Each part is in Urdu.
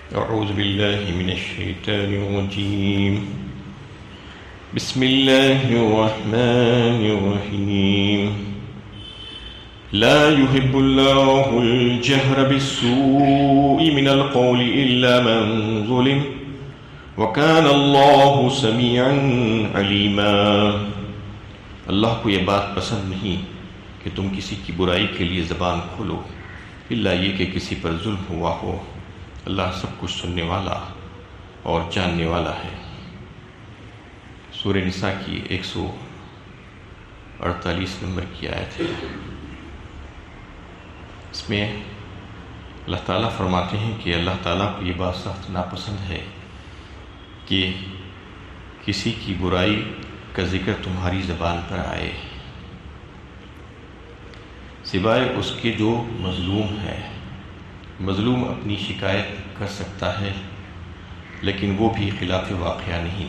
أعوذ بالله من الشيطان الرجيم. بسم الله الرحمن الرحيم. لا يحب الله الجهر بالسوء من القول إلا من ظلم وكان الله سميعا عليما. اللہ کو یہ بات پسند نہیں کہ تم کسی کی برائی کے لیے زبان کھولو الا یہ کہ کسی پر ظلم ہوا ہو. اللہ سب کچھ سننے والا اور جاننے والا ہے. سورہ نساء کی 148 نمبر کی آیت ہے. اس میں اللہ تعالیٰ فرماتے ہیں کہ اللہ تعالیٰ کو یہ بات سخت ناپسند ہے کہ کسی کی برائی کا ذکر تمہاری زبان پر آئے سوائے اس کے جو مظلوم ہے. مظلوم اپنی شکایت کر سکتا ہے لیکن وہ بھی خلاف واقعہ نہیں.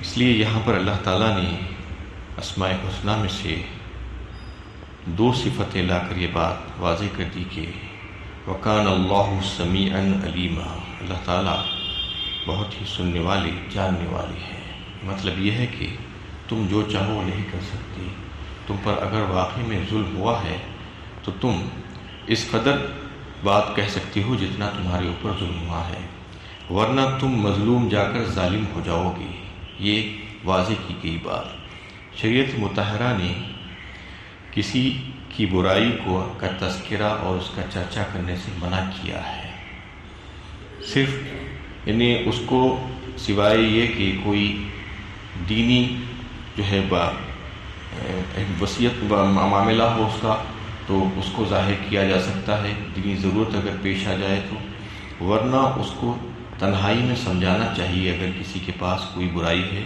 اس لیے یہاں پر اللہ تعالیٰ نے اسماء الحسنی میں سے 2 صفتیں لا کر یہ بات واضح کر دی کہ وَكَانَ اللَّهُ سَمِيعًا عَلِيمًا. اللہ تعالیٰ بہت ہی سننے والے جاننے والے ہیں. مطلب یہ ہے کہ تم جو چاہو نہیں کر سکتے. تم پر اگر واقعی میں ظلم ہوا ہے تو تم اس قدر بات کہہ سکتی ہو جتنا تمہارے اوپر ظلم ہوا ہے، ورنہ تم مظلوم جا کر ظالم ہو جاؤ گے. یہ واضح کی گئی بات. شریعت مطہرہ نے کسی کی برائی کا تذکرہ اور اس کا چرچا کرنے سے منع کیا ہے. صرف یعنی اس کو سوائے یہ کہ کوئی دینی جو ہے وصیت معاملہ ہو اس کا تو اس کو ظاہر کیا جا سکتا ہے، دینی ضرورت اگر پیش آ جائے تو، ورنہ اس کو تنہائی میں سمجھانا چاہیے. اگر کسی کے پاس کوئی برائی ہے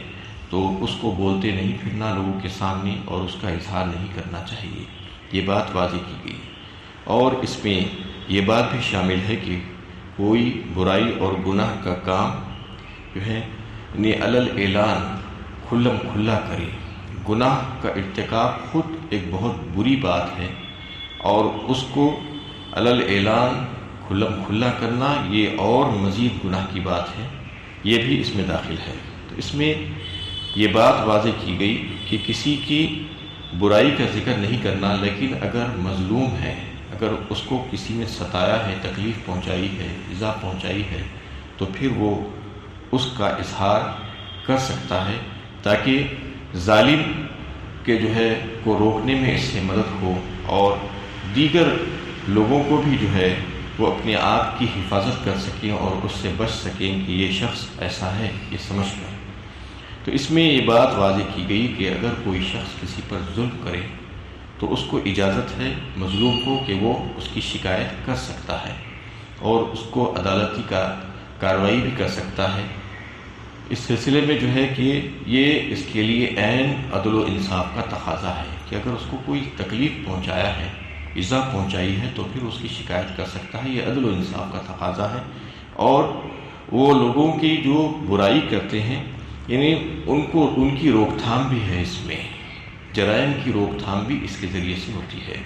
تو اس کو بولتے نہیں پھرنا لوگوں کے سامنے اور اس کا اظہار نہیں کرنا چاہیے. یہ بات واضح کی گئی. اور اس میں یہ بات بھی شامل ہے کہ کوئی برائی اور گناہ کا کام جو ہے علل اعلان کھلم کھلا کرے. گناہ کا ارتکاب خود ایک بہت بری بات ہے اور اس کو علل اعلان کھلم کھلا کرنا یہ اور مزید گناہ کی بات ہے. یہ بھی اس میں داخل ہے. تو اس میں یہ بات واضح کی گئی کہ کسی کی برائی کا ذکر نہیں کرنا، لیکن اگر مظلوم ہے، اگر اس کو کسی نے ستایا ہے، تکلیف پہنچائی ہے، ایذا پہنچائی ہے تو پھر وہ اس کا اظہار کر سکتا ہے تاکہ ظالم کے جو ہے کو روکنے میں اس سے مدد ہو اور دیگر لوگوں کو بھی جو ہے وہ اپنے آپ کی حفاظت کر سکیں اور اس سے بچ سکیں کہ یہ شخص ایسا ہے یہ سمجھ کر. تو اس میں یہ بات واضح کی گئی کہ اگر کوئی شخص کسی پر ظلم کرے تو اس کو اجازت ہے مظلوم کو کہ وہ اس کی شکایت کر سکتا ہے اور اس کو عدالتی کارروائی بھی کر سکتا ہے. اس سلسلے میں جو ہے کہ یہ اس کے لیے عین عدل و انصاف کا تقاضا ہے کہ اگر اس کو کوئی تکلیف پہنچایا ہے، ایذا پہنچائی ہے تو پھر اس کی شکایت کر سکتا ہے. یہ عدل و انصاف کا تقاضا ہے. اور وہ لوگوں کی جو برائی کرتے ہیں یعنی ان کی روک تھام بھی ہے. اس میں جرائم کی روک تھام بھی اس کے ذریعے سے ہوتی ہے.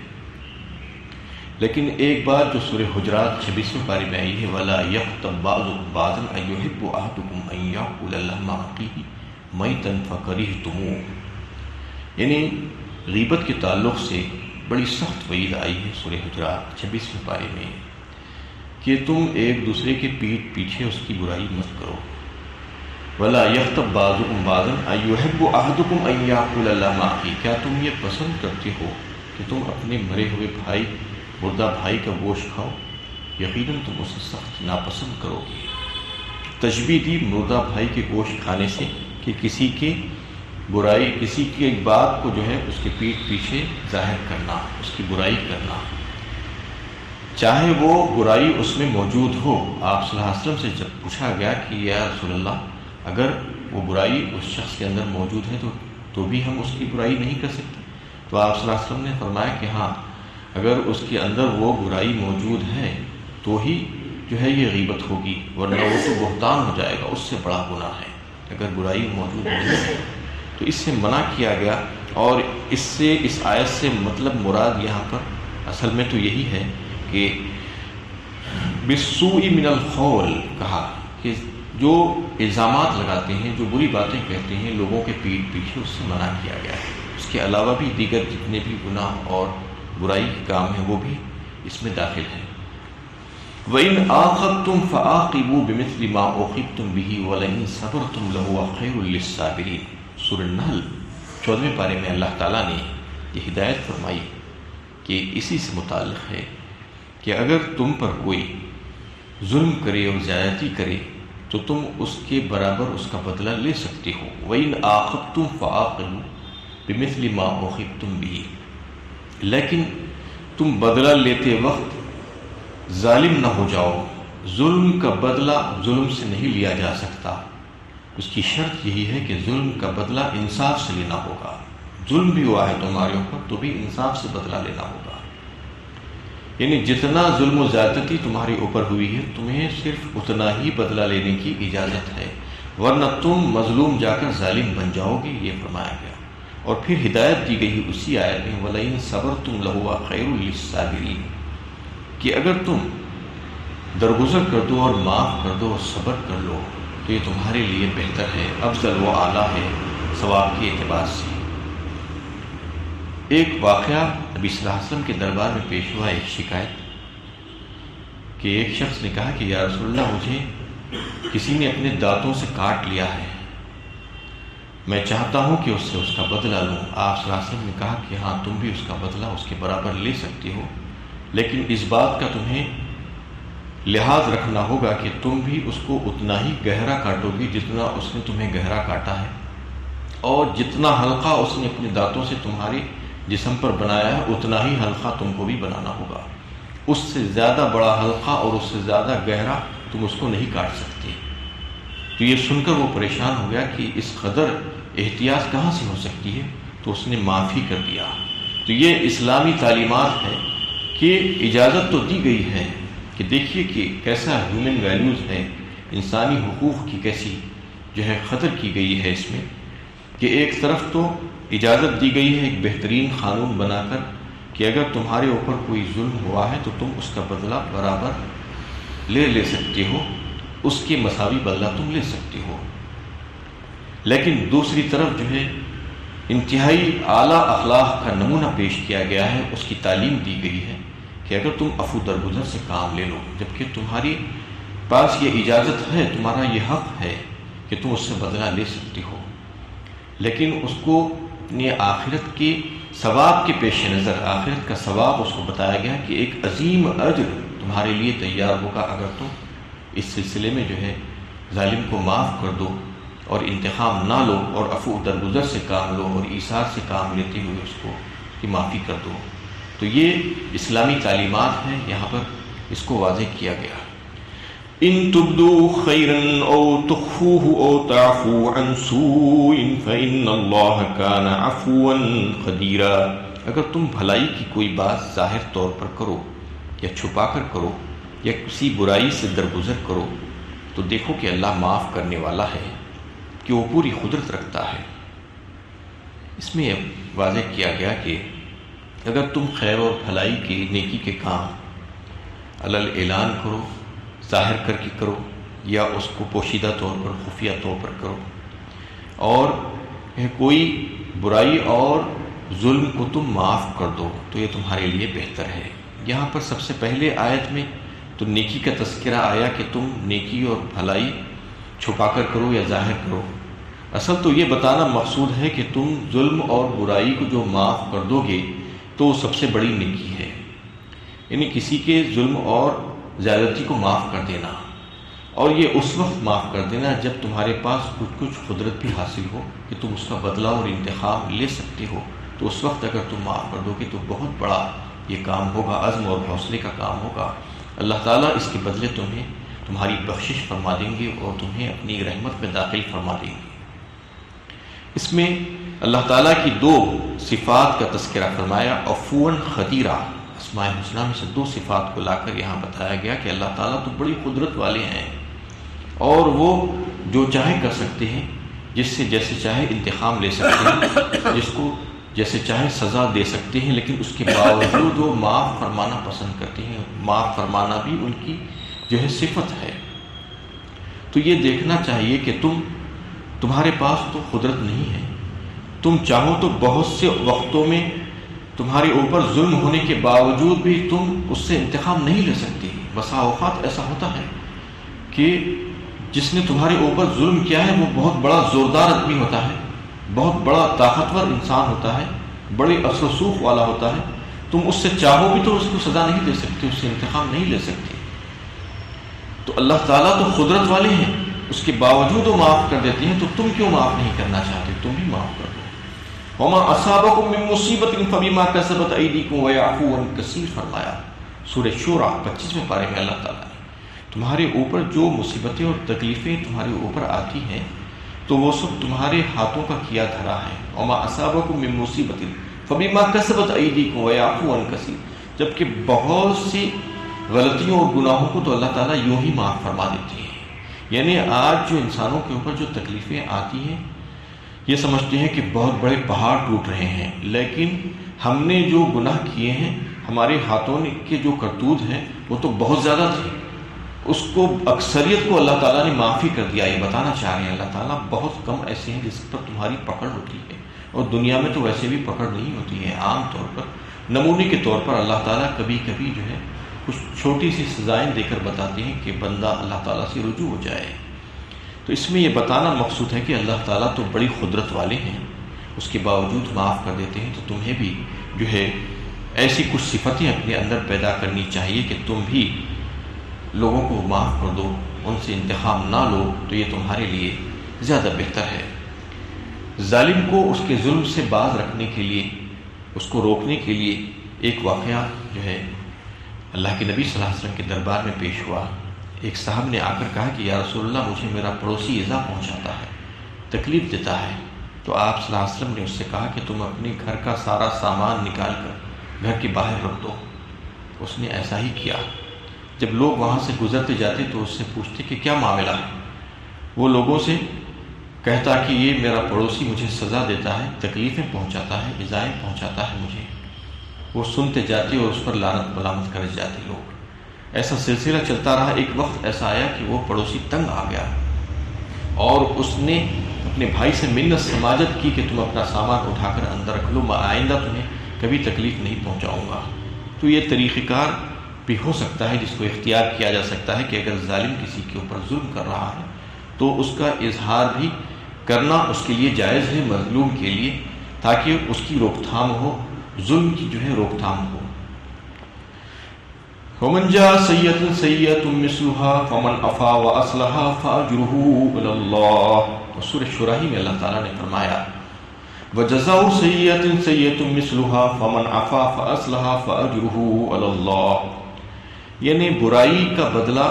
لیکن ایک بات جو سورہ حجرات 26ویں پارے میں آئی ہے وَلَا يَغْتَبْ بَعْضُكُمْ بَعْضًا أَيُحِبُّ أَحَدُكُمْ أَن يَأْكُلَ لَحْمَ أَخِيهِ مَيْتًا فَكَرِهْتُمُوهُ. یعنی غیبت کے تعلق سے بڑی سخت وعید آئی ہے سورہ حجرات 26ویں پارے میں کہ تم ایک دوسرے کے پیٹھ پیچھے اس کی برائی مت کرو. وَلَا يَغْتَبْ بَعْضُكُمْ بَعْضًا أَيُحِبُّ أَحَدُكُمْ أَن يَأْكُلَ لَحْمَ أَخِيهِ. کیا تم یہ پسند کرتے ہو کہ تم اپنے مرے ہوئے مردہ بھائی کا گوشت کھاؤ؟ یقیناً تم اسے سخت ناپسند کرو گے. تشبیہ دی مردہ بھائی کے گوشت کھانے سے کہ کسی کی برائی، کسی کی ایک بات کو جو ہے اس کے پیٹھ پیچھے ظاہر کرنا، اس کی برائی کرنا، چاہے وہ برائی اس میں موجود ہو. آپ صلی اللہ علیہ وسلم سے جب پوچھا گیا کہ یا رسول اللہ اگر وہ برائی اس شخص کے اندر موجود ہے تو بھی ہم اس کی برائی نہیں کر سکتے؟ تو آپ صلی اللہ علیہ وسلم نے فرمایا کہ ہاں، اگر اس کے اندر وہ برائی موجود ہے تو ہی جو ہے یہ غیبت ہوگی، ورنہ وہ تو بہتان ہو جائے گا، اس سے بڑا گناہ ہے. اگر برائی موجود نہیں ہے تو اس سے منع کیا گیا. اور اس آیت سے مطلب مراد یہاں پر اصل میں تو یہی ہے کہ بالسوء من القول کہا کہ جو الزامات لگاتے ہیں، جو بری باتیں کہتے ہیں لوگوں کے پیٹھ پیچھے، اس سے منع کیا گیا ہے۔ اس کے علاوہ بھی دیگر جتنے بھی گناہ اور برائی کے کام ہیں وہ بھی اس میں داخل ہیں۔ وَإِنْ عَاقَبْتُمْ فَعَاقِبُوا بِمِثْلِ مَا عُوقِبْتُمْ بِهِ وَلَئِنْ صَبَرْتُمْ لَهُوَ خَيْرٌ لِلصَّابِرِينَ۔ سورۃ النحل 14ویں پارے میں اللہ تعالیٰ نے یہ ہدایت فرمائی کہ اسی سے متعلق ہے کہ اگر تم پر کوئی ظلم کرے اور زیادتی کرے تو تم اس کے برابر اس کا بدلہ لے سکتے ہو۔ وَإِنْ عَاقَبْتُمْ فَعَاقِبُوا بِمِثْلِ مَا عُوقِبْتُمْ بِهِ، لیکن تم بدلہ لیتے وقت ظالم نہ ہو جاؤ۔ ظلم کا بدلہ ظلم سے نہیں لیا جا سکتا، اس کی شرط یہی ہے کہ ظلم کا بدلہ انصاف سے لینا ہوگا۔ ظلم بھی ہوا ہے تمہارے اوپر تو بھی انصاف سے بدلہ لینا ہوگا، یعنی جتنا ظلم و زیادتی تمہارے اوپر ہوئی ہے تمہیں صرف اتنا ہی بدلہ لینے کی اجازت ہے، ورنہ تم مظلوم جا کر ظالم بن جاؤ گے، یہ فرمایا گیا۔ اور پھر ہدایت دی گئی اسی آیت میں وَلَئِن صَبَرْتُمْ لَهُوَ خَيْرٌ لِلصَّابِرِينَ، کہ اگر تم درگزر کر دو اور معاف کر دو اور صبر کر لو تو یہ تمہارے لیے بہتر ہے، افضل و اعلیٰ ہے ثواب کے اعتبار سے۔ ایک واقعہ نبی صلی اللہ علیہ وسلم کے دربار میں پیش ہوا، ایک شکایت کہ ایک شخص نے کہا کہ یا رسول اللہ، مجھے کسی نے اپنے دانتوں سے کاٹ لیا ہے، میں چاہتا ہوں کہ اس سے اس کا بدلہ لوں۔ آپ صلی اللہ علیہ وسلم نے کہا کہ ہاں تم بھی اس کا بدلہ اس کے برابر لے سکتے ہو، لیکن اس بات کا تمہیں لحاظ رکھنا ہوگا کہ تم بھی اس کو اتنا ہی گہرا کاٹو گے جتنا اس نے تمہیں گہرا کاٹا ہے، اور جتنا حلقہ اس نے اپنے دانتوں سے تمہارے جسم پر بنایا ہے اتنا ہی حلقہ تم کو بھی بنانا ہوگا۔ اس سے زیادہ بڑا حلقہ اور اس سے زیادہ گہرا تم اس کو نہیں کاٹ سکتے۔ تو یہ سن کر وہ پریشان ہو گیا کہ اس قدر احتیاط کہاں سے ہو سکتی ہے، تو اس نے معافی کر دیا۔ تو یہ اسلامی تعلیمات ہے کہ اجازت تو دی گئی ہے کہ دیکھیے کہ کیسا ہیومن ویلیوز ہے، انسانی حقوق کی کیسی جو ہے قدر کی گئی ہے اس میں، کہ ایک طرف تو اجازت دی گئی ہے ایک بہترین قانون بنا کر کہ اگر تمہارے اوپر کوئی ظلم ہوا ہے تو تم اس کا بدلہ برابر لے سکتے ہو، اس کے مساوی بدلہ تم لے سکتے ہو، لیکن دوسری طرف جو ہے انتہائی اعلیٰ اخلاق کا نمونہ پیش کیا گیا ہے، اس کی تعلیم دی گئی ہے کہ اگر تم عفو درگزر سے کام لے لو، جبکہ تمہاری پاس یہ اجازت ہے، تمہارا یہ حق ہے کہ تم اس سے بدلہ لے سکتے ہو، لیکن اس کو اپنے آخرت کے ثواب کے پیش نظر، آخرت کا ثواب اس کو بتایا گیا کہ ایک عظیم اجر تمہارے لیے تیار ہوگا اگر تم اس سلسلے میں جو ہے ظالم کو معاف کر دو اور انتقام نہ لو اور عفو درگزر سے کام لو اور ایثار سے کام لیتے ہوئے اس کو کی معافی کر دو۔ تو یہ اسلامی تعلیمات ہیں، یہاں پر اس کو واضح کیا گیا۔ ان تبدوا خیرا او تخفوه او تعفو عن سوء فإن اللہ کان عفوا قدیرا، اگر تم بھلائی کی کوئی بات ظاہر طور پر کرو یا چھپا کر کرو یا کسی برائی سے درگزر کرو تو دیکھو کہ اللہ معاف کرنے والا ہے، کہ وہ پوری قدرت رکھتا ہے۔ اس میں واضح کیا گیا کہ اگر تم خیر اور بھلائی کے نیکی کے کام علل اعلان کرو، ظاہر کر کے کرو، یا اس کو پوشیدہ طور پر خفیہ طور پر کرو، اور کوئی برائی اور ظلم کو تم معاف کر دو تو یہ تمہارے لیے بہتر ہے۔ یہاں پر سب سے پہلے آیت میں تو نیکی کا تذکرہ آیا کہ تم نیکی اور بھلائی چھپا کر کرو یا ظاہر کرو۔ اصل تو یہ بتانا مقصود ہے کہ تم ظلم اور برائی کو جو معاف کر دو گے تو وہ سب سے بڑی نیکی ہے، یعنی کسی کے ظلم اور زیادتی کو معاف کر دینا، اور یہ اس وقت معاف کر دینا جب تمہارے پاس کچھ قدرت بھی حاصل ہو کہ تم اس کا بدلہ اور انتقام لے سکتے ہو، تو اس وقت اگر تم معاف کر دو گے تو بہت بڑا یہ کام ہوگا، عزم اور حوصلے کا کام ہوگا۔ اللہ تعالیٰ اس کے بدلے تمہیں تمہاری بخشش فرما دیں گے اور تمہیں اپنی رحمت میں داخل فرما دیں گے۔ اس میں اللہ تعالیٰ کی دو صفات کا تذکرہ فرمایا، عفواً قدیرا، اسماء الحسنی میں سے دو صفات کو لا کر یہاں بتایا گیا کہ اللہ تعالیٰ تو بڑی قدرت والے ہیں اور وہ جو چاہے کر سکتے ہیں، جس سے جیسے چاہے انتقام لے سکتے ہیں، جس کو جیسے چاہے سزا دے سکتے ہیں، لیکن اس کے باوجود وہ معاف فرمانا پسند کرتے ہیں۔ معاف فرمانا بھی ان کی جو ہے صفت ہے۔ تو یہ دیکھنا چاہیے کہ تمہارے پاس تو قدرت نہیں ہے، تم چاہو تو بہت سے وقتوں میں تمہارے اوپر ظلم ہونے کے باوجود بھی تم اس سے انتقام نہیں لے سکتے۔ بسا اوقات ایسا ہوتا ہے کہ جس نے تمہارے اوپر ظلم کیا ہے وہ بہت بڑا زوردار آدمی ہوتا ہے، بہت بڑا طاقتور انسان ہوتا ہے، بڑے اثر و رسوخ والا ہوتا ہے، تم اس سے چاہو بھی تو اس کو سزا نہیں دے سکتے، اس سے انتقام نہیں لے سکتے۔ تو اللہ تعالیٰ تو قدرت والے ہیں، اس کے باوجود وہ معاف کر دیتے ہیں، تو تم کیوں معاف نہیں کرنا چاہتے؟ تم بھی معاف کر دو۔ وما اصابکم من مصیبت فبما کسبت ایدیکم ویعفو عن کثیر فرمایا سورہ شورى 25ویں پارے میں اللہ تعالیٰ نے تمہارے اوپر جو مصیبتیں اور تکلیفیں تمہارے اوپر آتی ہیں تو وہ سب تمہارے ہاتھوں کا کیا دھرا ہے۔ وما اصابکم من مصیبت فبما کسبت ایدیکم ویعفو عن کثیر، جبکہ بہت سی غلطیوں اور گناہوں کو تو اللہ تعالیٰ یوں ہی معاف فرما دیتی ہے۔ یعنی آج جو انسانوں کے اوپر جو تکلیفیں آتی ہیں یہ سمجھتے ہیں کہ بہت بڑے پہاڑ ٹوٹ رہے ہیں، لیکن ہم نے جو گناہ کیے ہیں، ہمارے ہاتھوں کے جو کرتوت ہیں وہ تو بہت زیادہ تھے، اس کو اکثریت کو اللہ تعالیٰ نے معافی کر دیا۔ یہ بتانا چاہ رہے ہیں اللہ تعالیٰ بہت کم ایسے ہیں جس پر تمہاری پکڑ ہوتی ہے، اور دنیا میں تو ویسے بھی پکڑ نہیں ہوتی ہے۔ عام طور پر نمونے کے طور پر اللہ تعالیٰ کبھی کبھی جو ہے کچھ چھوٹی سی سزائیں دے کر بتاتے ہیں کہ بندہ اللہ تعالیٰ سے رجوع ہو جائے۔ تو اس میں یہ بتانا مقصود ہے کہ اللہ تعالیٰ تو بڑی قدرت والے ہیں، اس کے باوجود معاف کر دیتے ہیں۔ تو تمہیں بھی جو ہے ایسی کچھ صفتیں اپنے اندر پیدا کرنی چاہیے کہ تم بھی لوگوں کو معاف کر دو، ان سے انتقام نہ لو، تو یہ تمہارے لیے زیادہ بہتر ہے۔ ظالم کو اس کے ظلم سے باز رکھنے کے لیے، اس کو روکنے کے لیے ایک واقعہ جو ہے اللہ کے نبی صلی اللہ علیہ وسلم کے دربار میں پیش ہوا۔ ایک صاحب نے آ کر کہا کہ یا رسول اللہ، مجھے میرا پڑوسی ایذا پہنچاتا ہے، تکلیف دیتا ہے۔ تو آپ صلی اللہ علیہ وسلم نے اس سے کہا کہ تم اپنے گھر کا سارا سامان نکال کر گھر کے باہر رکھ دو۔ اس نے ایسا ہی کیا۔ جب لوگ وہاں سے گزرتے جاتے تو اس سے پوچھتے کہ کیا معاملہ ہے؟ وہ لوگوں سے کہتا کہ یہ میرا پڑوسی مجھے سزا دیتا ہے، تکلیفیں پہنچاتا ہے، ایذائیں پہنچاتا ہے مجھے۔ وہ سنتے جاتے اور اس پر لعنت ملامت کرے جاتے لوگ۔ ایسا سلسلہ چلتا رہا۔ ایک وقت ایسا آیا کہ وہ پڑوسی تنگ آ گیا اور اس نے اپنے بھائی سے منت سماجت کی کہ تم اپنا سامان اٹھا کر اندر رکھ لو، میں آئندہ تمہیں کبھی تکلیف نہیں پہنچاؤں گا۔ تو یہ طریقہ کار بھی ہو سکتا ہے جس کو اختیار کیا جا سکتا ہے کہ اگر ظالم کسی کے اوپر ظلم کر رہا ہے تو اس کا اظہار بھی کرنا اس کے لیے جائز ہے مظلوم کے لیے، تاکہ اس کی روک تھام ہو، ظلم کی جو ہے روک تھام ہو۔ ومن جاء سیئۃ سیئۃ مثلها فمن عفا واصلح فاجره علی اللہ۔ سورہ شورى میں اللہ تعالیٰ نے فرمایا وجزاء سیئۃ سیئۃ مثلها فمن عفا فاصلح فاجره علی اللہ، یعنی برائی کا بدلہ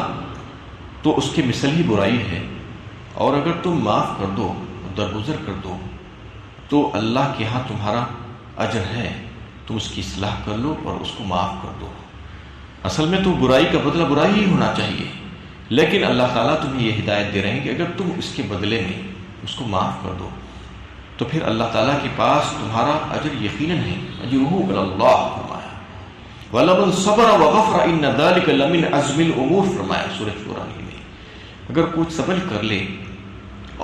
تو اس کے مثل ہی برائی ہے، اور اگر تم معاف کر دو، درگزر کر دو، تو اللہ کے ہاں تمہارا اجر ہے، تم اس کی اصلاح کر لو اور اس کو معاف کر دو۔ اصل میں تو برائی کا بدلہ برائی ہی ہونا چاہیے، لیکن اللہ تعالیٰ تمہیں یہ ہدایت دے رہے ہیں کہ اگر تم اس کے بدلے میں اس کو معاف کر دو تو پھر اللہ تعالیٰ کے پاس تمہارا اجر یقیناً ہے، اجرہ علی اللہ فرمایا۔ وَلَمَنْ صَبَرَ وَغَفْرَ إِنَّ ذَلِكَ لَمِنْ عَزْمِ الْأُمُورِ فرمایا سورہ شورى میں۔ اگر کچھ صبر کر لے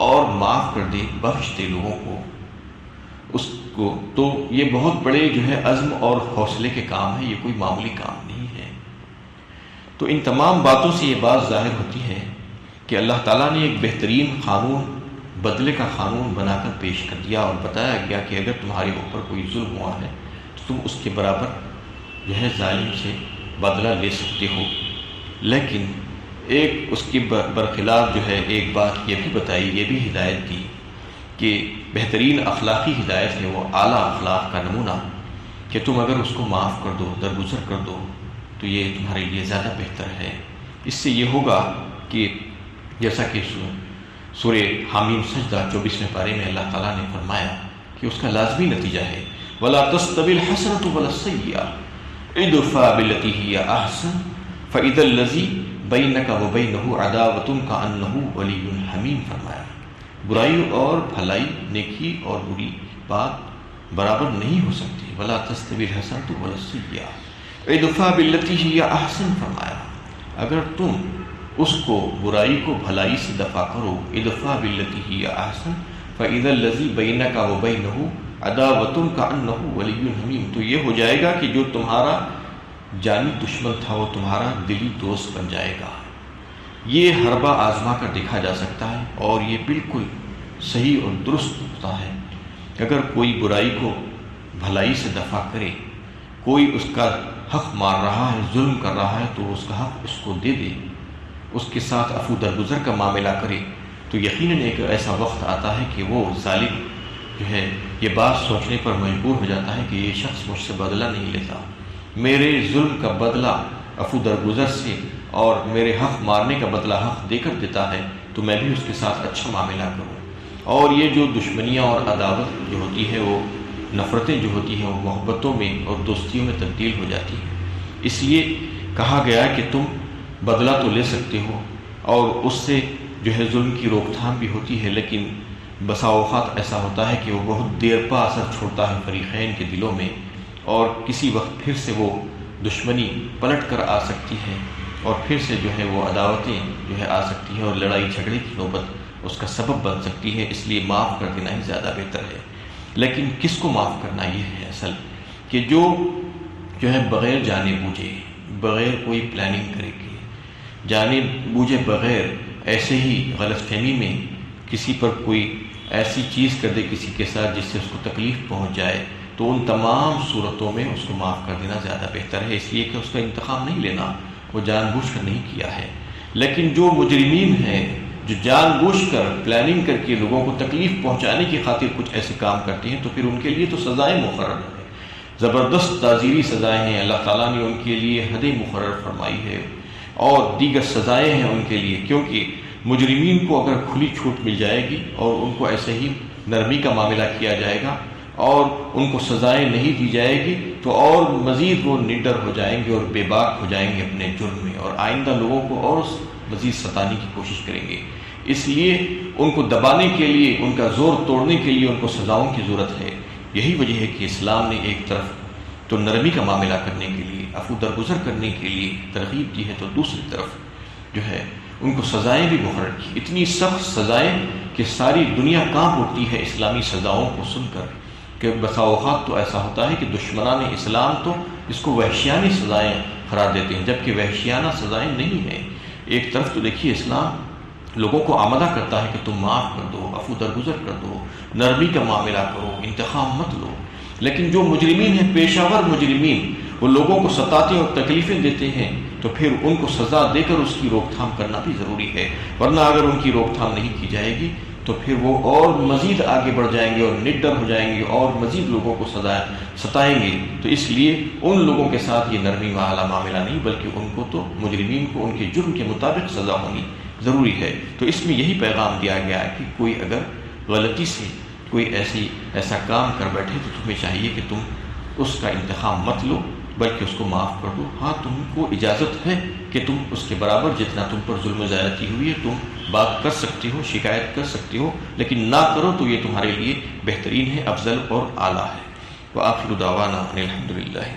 اور معاف کر دے، بخش دے لوگوں کو، اس کو، تو یہ بہت بڑے جو ہے عزم اور حوصلے کے کام ہے، یہ کوئی معمولی کام نہیں ہے۔ تو ان تمام باتوں سے یہ بات ظاہر ہوتی ہے کہ اللہ تعالیٰ نے ایک بہترین قانون، بدلے کا قانون بنا کر پیش کر دیا، اور بتایا گیا کہ اگر تمہارے اوپر کوئی ظلم ہوا ہے تو تم اس کے برابر جو ہے ظالم سے بدلہ لے سکتے ہو، لیکن ایک اس کے برخلاف جو ہے ایک بات یہ بھی بتائی، یہ بھی ہدایت دی کہ بہترین اخلاقی ہدایت ہے وہ اعلیٰ اخلاق کا نمونہ کہ تم اگر اس کو معاف کر دو، درگزر کر دو، تو یہ تمہارے لیے زیادہ بہتر ہے۔ اس سے یہ ہوگا کہ جیسا کہ سورہ حامیم سجدہ 24ویں پارے میں اللہ تعالیٰ نے فرمایا کہ اس کا لازمی نتیجہ ہے وَلَا تَسْتَوِي الْحَسَنَةُ وَلَا السَّيِّئَةُ ادْفَعْ بِالَّتِي هِيَ أَحْسَنُ فَإِذَا الَّذِي بَيْنَكَ وَبَيْنَهُ عَدَاوَةٌ كَأَنَّهُ وَلِيٌّ حَمِيمٌ فرمایا۔ برائی اور بھلائی، نیکی اور بری بات برابر نہیں ہو سکتی۔ وَلَا تَسْتَوِي الْحَسَنَةُ وَلَا السَّيِّئَةُ ادْفَعْ بِالَّتِي هِيَ أَحْسَنُ فرمایا۔ اگر تم اس کو برائی کو بھلائی سے دفع کرو، ادفع باللتی ہی احسن فاذا الذی بینک وبینہ عداوۃ کأنہ ولی حمیم، تو یہ ہو جائے گا کہ جو تمہارا جانی دشمن تھا وہ تمہارا دلی دوست بن جائے گا۔ یہ حربہ آزما کر دیکھا جا سکتا ہے، اور یہ بالکل صحیح اور درست ہوتا ہے۔ اگر کوئی برائی کو بھلائی سے دفع کرے، کوئی اس کا حق مار رہا ہے، ظلم کر رہا ہے، تو اس کا حق اس کو دے دے، اس کے ساتھ عفو درگزر کا معاملہ کرے، تو یقیناً ایک ایسا وقت آتا ہے کہ وہ ظالم جو ہے یہ بات سوچنے پر مجبور ہو جاتا ہے کہ یہ شخص مجھ سے بدلہ نہیں لیتا، میرے ظلم کا بدلہ عفو درگزر سے اور میرے حق مارنے کا بدلہ حق دے کر دیتا ہے، تو میں بھی اس کے ساتھ اچھا معاملہ کروں۔ اور یہ جو دشمنیاں اور عداوت جو ہوتی ہے، وہ نفرتیں جو ہوتی ہیں، وہ محبتوں میں اور دوستیوں میں تبدیل ہو جاتی ہیں۔ اس لیے کہا گیا ہے کہ تم بدلہ تو لے سکتے ہو، اور اس سے جو ہے ظلم کی روک تھام بھی ہوتی ہے، لیکن بسا اوقات ایسا ہوتا ہے کہ وہ بہت دیر پا اثر چھوڑتا ہے فریقین کے دلوں میں، اور کسی وقت پھر سے وہ دشمنی پلٹ کر آ سکتی ہے، اور پھر سے جو ہے وہ عداوتیں جو ہے آ سکتی ہیں، اور لڑائی جھگڑے کی نوبت اس کا سبب بن سکتی ہے۔ اس لیے معاف کر دینا ہی زیادہ بہتر ہے۔ لیکن کس کو معاف کرنا، یہ ہے اصل کہ جو ہے بغیر جانے بوجھے، بغیر کوئی پلاننگ کرے کے، جانے بوجھے بغیر ایسے ہی غلط فہمی میں کسی پر کوئی ایسی چیز کر دے کسی کے ساتھ جس سے اس کو تکلیف پہنچ جائے، تو ان تمام صورتوں میں اس کو معاف کر دینا زیادہ بہتر ہے، اس لیے کہ اس کا انتقام نہیں لینا، وہ جان بوجھ کر نہیں کیا ہے۔ لیکن جو مجرمین ہیں، جو جان بوجھ کر پلاننگ کر کے لوگوں کو تکلیف پہنچانے کی خاطر کچھ ایسے کام کرتے ہیں، تو پھر ان کے لیے تو سزائیں مقرر ہیں، زبردست تعزیری سزائیں ہیں، اللہ تعالیٰ نے ان کے لیے حدیں مقرر فرمائی ہے، اور دیگر سزائیں ہیں ان کے لیے، کیونکہ مجرمین کو اگر کھلی چھوٹ مل جائے گی اور ان کو ایسے ہی نرمی کا معاملہ کیا جائے گا اور ان کو سزائیں نہیں دی جائے گی، تو اور مزید وہ نڈر ہو جائیں گے اور بے باک ہو جائیں گے اپنے جرم میں، اور آئندہ لوگوں کو اور مزید ستانے کی کوشش کریں گے۔ اس لیے ان کو دبانے کے لیے، ان کا زور توڑنے کے لیے ان کو سزاؤں کی ضرورت ہے۔ یہی وجہ ہے کہ اسلام نے ایک طرف تو نرمی کا معاملہ کرنے کے لیے، عفو درگزر کرنے کے لیے ترغیب دی ہے، تو دوسری طرف جو ہے ان کو سزائیں بھی مقرر کی، اتنی سخت سزائیں کہ ساری دنیا کانپ اٹھتی ہے اسلامی سزاؤں کو سن کر، کہ بسا اوقات تو ایسا ہوتا ہے کہ دشمنان اسلام تو اس کو وحشیانہ سزائیں قرار دیتے ہیں، جبکہ وحشیانہ سزائیں نہیں ہیں۔ ایک طرف تو دیکھیے اسلام لوگوں کو آمادہ کرتا ہے کہ تم معاف کر دو، عفو درگزر کر دو، نرمی کا معاملہ کرو، انتقام مت لو، لیکن جو مجرمین ہیں، پیشہ ور مجرمین، وہ لوگوں کو ستاتے اور تکلیفیں دیتے ہیں، تو پھر ان کو سزا دے کر اس کی روک تھام کرنا بھی ضروری ہے، ورنہ اگر ان کی روک تھام نہیں کی جائے گی تو پھر وہ اور مزید آگے بڑھ جائیں گے اور نڈر ہو جائیں گے اور مزید لوگوں کو ستائیں گے۔ تو اس لیے ان لوگوں کے ساتھ یہ نرمی والا معاملہ نہیں، بلکہ ان کو تو مجرمین کو ان کے جرم کے مطابق سزا ہونی ضروری ہے۔ تو اس میں یہی پیغام دیا گیا ہے کہ کوئی اگر غلطی سے کوئی ایسا کام کر بیٹھے تو تمہیں چاہیے کہ تم اس کا انتقام مت لو، بلکہ اس کو معاف کر دو۔ ہاں، تم کو اجازت ہے کہ تم اس کے برابر جتنا تم پر ظلم و زیادتی ہوئی ہے تم بات کر سکتے ہو، شکایت کر سکتے ہو، لیکن نہ کرو تو یہ تمہارے لیے بہترین ہے، افضل اور اعلیٰ ہے۔ وآخر دعوانا ان الحمد للہ۔